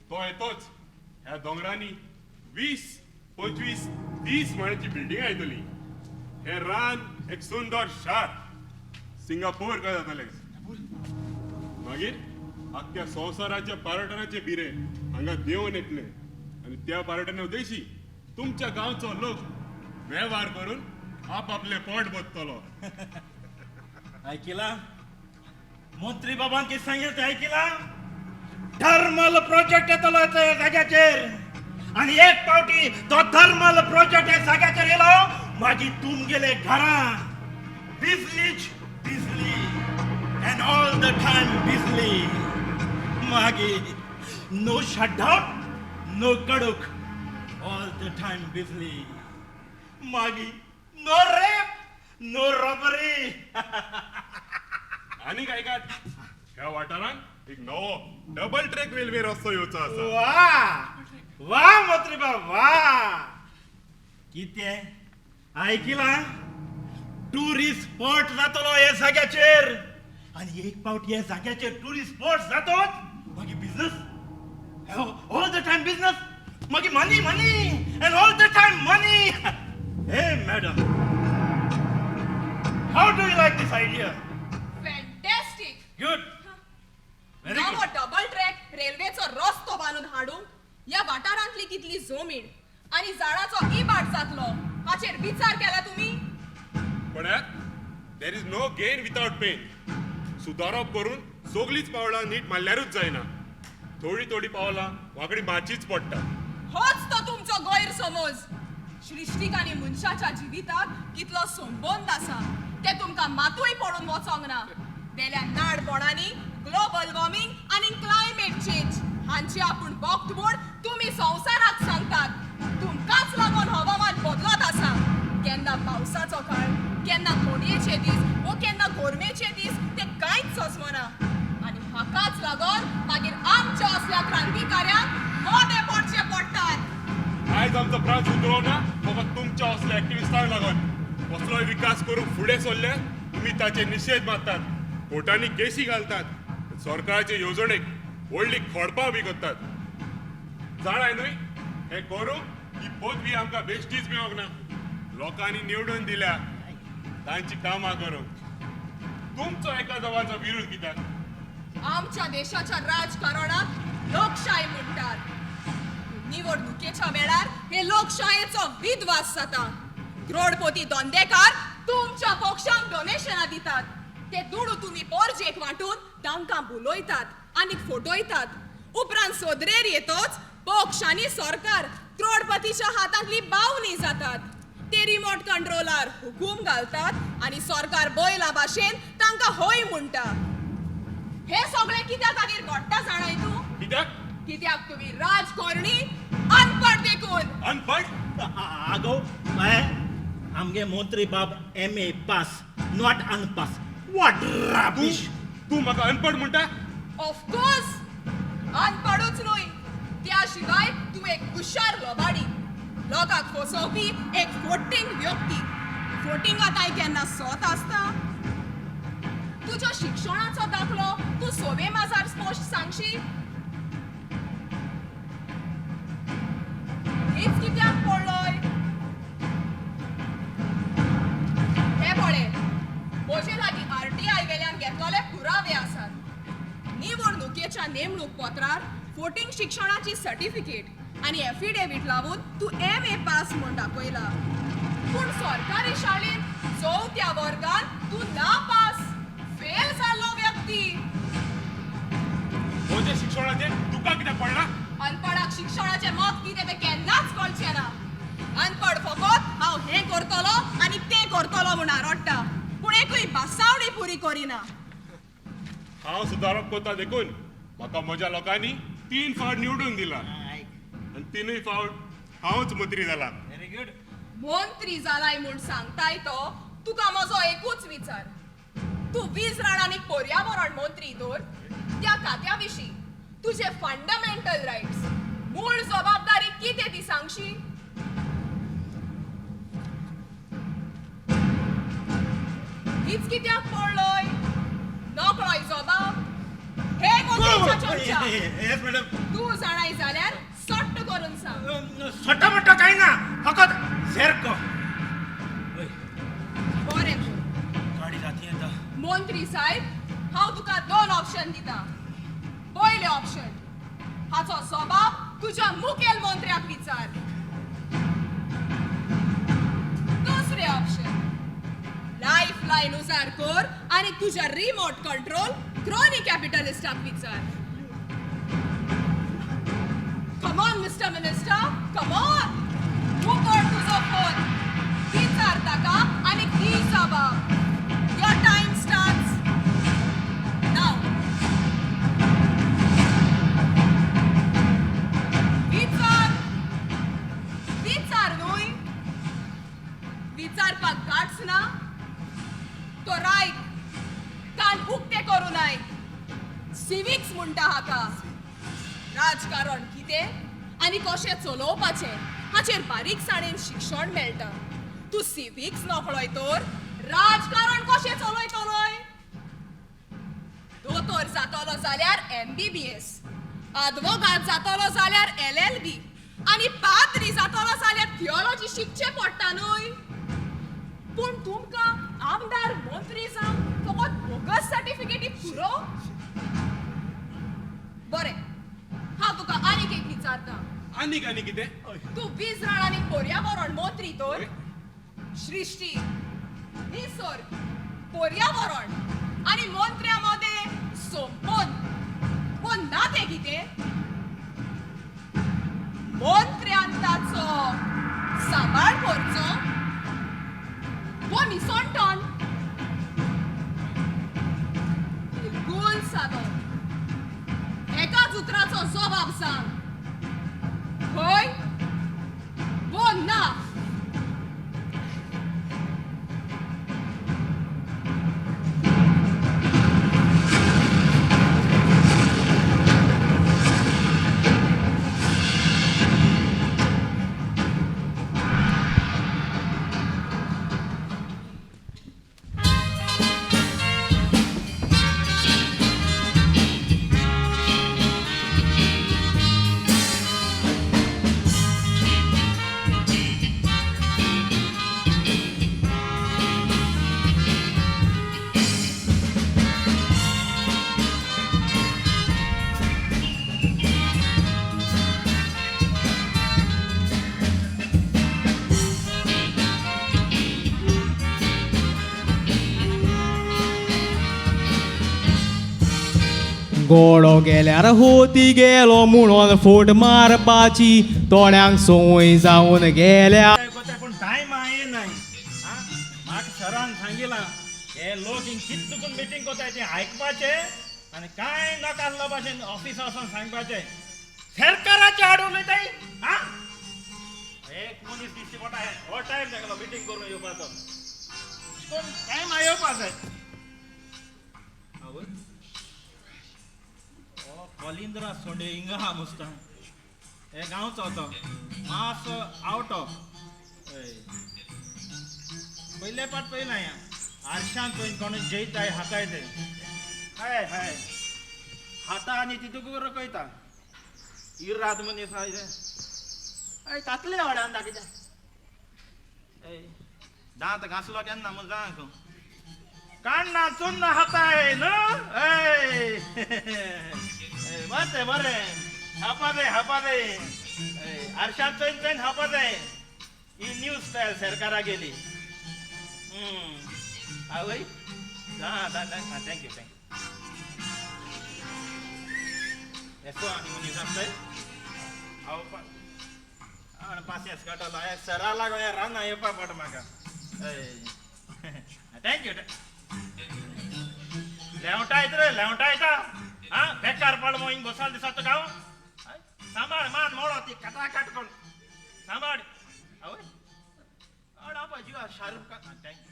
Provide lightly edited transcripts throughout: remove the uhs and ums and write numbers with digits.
तो येतोच. ह्या दोंगरांनी 20, 25, 30 माळ्याची बिल्डिंग येतली. हे रान एक सुंदर शार सिंगापूर काय जातले. मागीर अख्ख्या संवसाराच्या पर्यटनाचे बिरे हांगा देऊन येतले आणि त्या पर्यटना उद्देशी तुमच्या गावचो लोक व्यवहार करून आपापले पोट भरतलो. ऐकिला मंत्री बाबान कितें सांगितलं ते ऐकिला. थर्मल प्रोजेक्ट येतलो त्या जाग्याचेर आणि एक पावटी तो थर्मल प्रोजेक्ट ह्या जाग्याचेर येलो मागीर तुमगेले घरा बिजलीच बिजली and all the time बिजली. मागीर no shutdown, no kaduk, all the time बिजली. मागीर no rape, no robbery. आणि काय काय ह्या वाठारांत एक नवो डबल ट्रॅक रेल्वे रस्तो येवचो आसा. वा वा मंत्री बाब वा. कितें ऐकिला टुरिस्ट स्पॉट जातलो हे जाग्याचेर आणि एक पावटी हे जाग्याचेर टुरिस्ट स्पॉट जातोच मागीर business all the time business मागीर मनी मनी अँड ऑल द टाइम मनी. हे madam how do you like this idea. Fantastic. Good very नवो गुड. डबल ट्रॅक रेल्वेचो रस्तो बांदून हाडूंक या वाठारांतली कितली जमीन आणि झाडाचो इबाड जातलो हाचेर विचार केला तुम्ही. पण there is no gain without pain. सुदारप करून सगळीच पावलां नीट मारल्यारूच जायना. थोडी थोडी पावलां वांकडी मारचीच पडटा. होच तो तुमचो गैरसमज. सृश्टीक आनी मनशाच्या जिविताक कितलो संबंद आसा ते तुमकां मातूय पडून वचोंक ना. गेल्या नाडपणांनी ग्लोबल वॉर्मिंग आनी क्लायमेट चेंज हांची आपूण बोगतबोड तुम्ही संवसाराक सांगतात. तुमकांच लागून हवामान बदलत आसा. केन्ना पावसाचो काळ, केन्ना थोडयेचे दीस वा केन्ना गोरमेचे दीस ते कांयच सोंसमना. आनी हाकाच लागून मागीर आमच्या असल्या क्रांतिकार्यांक मोठे पडचे पडटात. आयज आमचो प्राण सुदरो ना फकत तुमच्या असल्या एक्टिविस्टांक लागून. कसलोय विकास करून फुडें सरले तुम्ही ताचे निषेध मारतात, कोर्टांनी केसी घालतात, सरकाराचे येवजणेक व्हडली खोडपां बी करतात. जाणाय न्हय हे करूंक ही पदवी आमकां बेश्टीच मेळोंक ना. लोकांनी निवडून दिल्या तांची कामां करूंक. तुमचो एका जवाचा विरोध कित्याक. आमच्या देशाच्या राजकारणात लोकशाही म्हणटात. निवडणुकेच्या वेळार हे लोकशायेचो विध्वास जाता. करोडपती धंदेकार तुमच्या पक्षांक डोनेशनां दितात. ते दुडू तुम्ही पोरजेक वांटून तांकां बुलयतात आनी फटयतात. उपरांत सोदरेर येतोच पक्ष आनी सरकार करोडपतीच्या हातांतली बावनी जातात. ते रिमोट कंट्रोलार हुकूम घालतात आनी सरकार बैला भाशेन तांकां होय म्हणटा. हे सगळे कित्याक खातीर घडटा जाणाय तूं. कित्याक कित्याक तुम्ही राजकारणी अनपड देखून. अनपड. आगो आमगे मंत्री बाब MA pass not unpass. What rubbish. तू म्हाका अनपड म्हणटा. ऑफकोर्स अनपडूच न्हय त्या शिवाय तूं एक हुशार लोबाडी. लोकांक फसोवपी एक फोटींग व्यक्ती. फोटिंगाक काय केन्ना सोत आसता. तुज्या शिक्षणाचो दाखलो तूं सोवे माजार स्पोस्ट सांगशी. हीच कित्याक पडलोय. हे पळय म्हजे लागीं RTI वेल्यान घेतलेले पुरावे आसात. निवडणुकेच्या नेमणूक पत्रार फोटिंग शिक्षणाची सर्टिफिकेट आणि एफिडेविट लावून तू MA पास म्हूण दाखयला. पूण सरकारी शाळेन चवथ्या वर्गात तू नापास फेल जाल्लो व्यक्ती. म्हजे शिक्षणाचे तुका कित्याक पडना. अनपडाक शिक्षणाचे मत कितें तें केन्नाच कळचें ना. अनपड फकत हांव हें करतलो आनी तें करतलो म्हूण आरडटा पूण एकूय भासावणी पुरी करिना. हांव सुदारप करता देखून म्हाका म्हज्या लोकांनी 3 फावट निवडून दिला आनी 3 फावट हांवच मंत्री जाला. Very good. मंत्री जालाय म्हूण सांगताय तो तुका म्हजो एकूच विचार. तूं वीज राण आनी पर्यावरण मंत्री दवर त्या खात्या विशीं तुझे फंडामेंटल रायट्स मूळ जबाबदारी कितें ती सांगशी. हीच कित्याक पडलोय. नकळोय जबाब हे Yes, madam. तू जाणाय जाल्यार सट्ट करून सांग. छोटा मोठा काय ना फकत झेरको. बरें तर. गाडी जाती आता. मंत्री साहेब, हांव तुका 2 ऑप्शन दिता. पयले ऑप्शन, हाचो जबाब तुज्या मुखेल मंत्र्याक विचार. दुसरे ऑप्शन, लाईफ लाईन उजार कर आणि तुझ्या रिमोट कंट्रोल क्रोनी कॅपिटलिस्टाक विचार. Come on mister minister, come on. उगड तुझो फोन, विचार ताका आणि दी जबाब. Your time starts now. विचार न्हय. विचारपाक गाड्स ना तो रायट. कान उक्ते करू नाय. सिविक्स म्हणटा हाका. राजकारण कितें आनी कशें चलोवपाचें हाचेर बारीकसाणेन शिक्षण मेळटा. तूं सिविक्स नकळोय तर राजकारण कशें चलयतलोय. दोतोर जातलो जाल्यार MBBS, अदवोगाद जातलो जाल्यार LLB आनी पाद्री जातलो जाल्यार थियोलॉजी शिकचें पडटा न्हय. पूण तुमकां आमदार मंत्री जावंक फकत बोगस सर्टिफिकेटी पुरो. बरें, हांव तुका आनीक एक विचारतां. आनीक कितें? तूं वीज आनी पर्यावरण मंत्री तर सृष्टी, निसर्ग, पर्यावरण आणि मंत्र्यामध्ये संबंध व नाते कितें? मंत्र्यान ताचो सांबाळ करचो व निसंटन? बिलकुल सादो. एकाच उतराचो जबाब सांग. होय व ना. गोडो गेल्यार होती गेलो म्हणून फोट मारपाची तोंड्यांक संवय जावन गेल्या. पण टायम आहे नाही. म्हाका सरान सांगिला हे लोक चित्तून मिटींग कोताय ते आयकपाचे आणि काय नाकासलो भाशेन ऑफिस वचून सांगपाचे. सरकाराचे आडवले ताई. एक मनीस दिसती पडटा हो टायम जागलो मिटींग करून येवपाचो. कोण टायम येवपाचो. कलिंद्रा सोंडे हिंगा हा मुस्ता हे गांवचो तो मास आवट ऑफ पयले पाट पयला या आरशांत पळयन कोण जैताय हाताय ते हाय हाय हाता आनी तितूक बरो कयता इराद मनीस आय ते तातले हड्यान दाखयता. दांत घासलो केन्ना म्हूण सांग काण्णा चुन्न हाताय न्हू. बरे बरे हापा दे आरशांत चोयन चोयन हापा दे. ही न्यूज स्टायल सरकारा गेली. आवय थँक्यू येसो आनी मनीस आसताय हांव पासियेंस काडटलो सरा लागो रानां येवपा पडटा म्हाका. थँक्यू. लेवटायत रे लेवटायता. बेकार पडमो हिंग बसाल दिसता गांव. सांबाळ मान मोडो ती कटाकट कोण सांबाळ. आवय आडा जीवा शाहरुख खान. थँक्यू.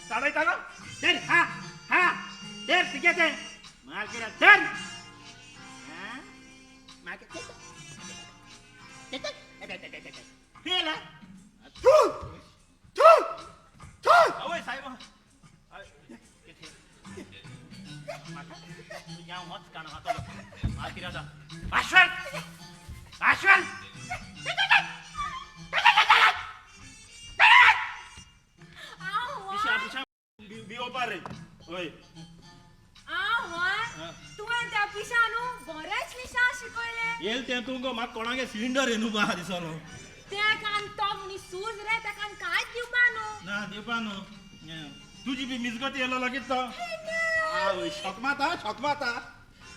चढायता ना धर. धर तिके ते मार केला धर. आश्वल आश्वल पिशा पिशा बिओपा रे होय तुवें त्या पिशानू बरेच विशा शिकयले येल ते तुमको म्हाका कोणागे सिलिंडर येनू बा दिसलो त्या कान तो मनी सूज रे त्या कान काय दिवपा न्हू ना दिवपा न्हू तुजी बी मिजगती येलो लगेच तो शॉक माता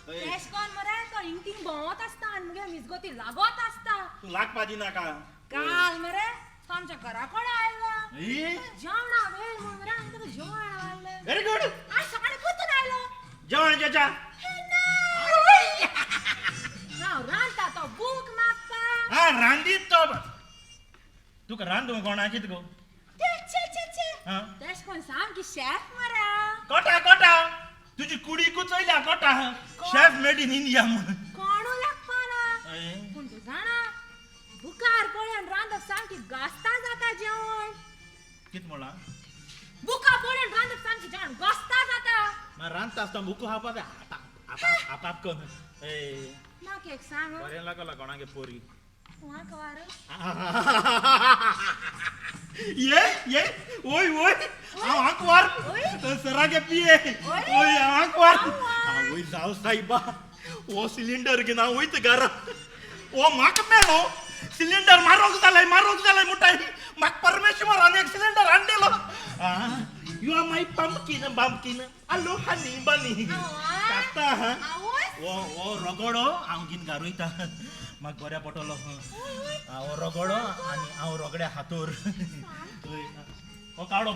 तेश कोन मरे तो इंटींग भोंवत आसता आनी मुगे मिजगती लागत आसता तू लागपा दिनाका काल मरे तो आमच्या घरा कोण आयलो जेवणा वेळ म्हूण मरे आमी तुका जेवण हाडलें व्हेरी गुड आज सकाळी कुतून आयलो जेवण जेच्या हांव रांदता तो बूक मागता हा रांदीत तो तुका रांदू कोणा कित गो हा तेश कोन सामकी शेफ मरे कोटा तुझी कुडी कुचयल्या कोटा शेफ मेड इन इंडिया म्हणून कोणू लागपा ना पूण तूं जाणा बुकार पोळ्यान रांदप सामकी गास्ता जाता जेवण कित म्हणला बुका पोळ्यान रांदप सामकी जेवण गास्ता जाता मग रांदता आसता मुकू हापा दे आप कोण म्हाका एक सांग बरें लागला कोणागे पोरी म्हाका वार ये ओय हांव आंकवार सरागे पिये ओय हांव आंकवार ओय जाव सायबा ओ सिलिंडर घेवन हांव वयता घरा ओ म्हाका मेळो सिलिंडर मारोग जालें मुठाई म्हाका परमेश्वरान एक सिलिंडर हाडलेलो you are my pumpkin hello honey bunny काता ओ रगडो हांव घेवन घरा वयता म्हाका बऱ्या पडटलो हांव रगडो आनी हांव रगड्या हातोर हो काडो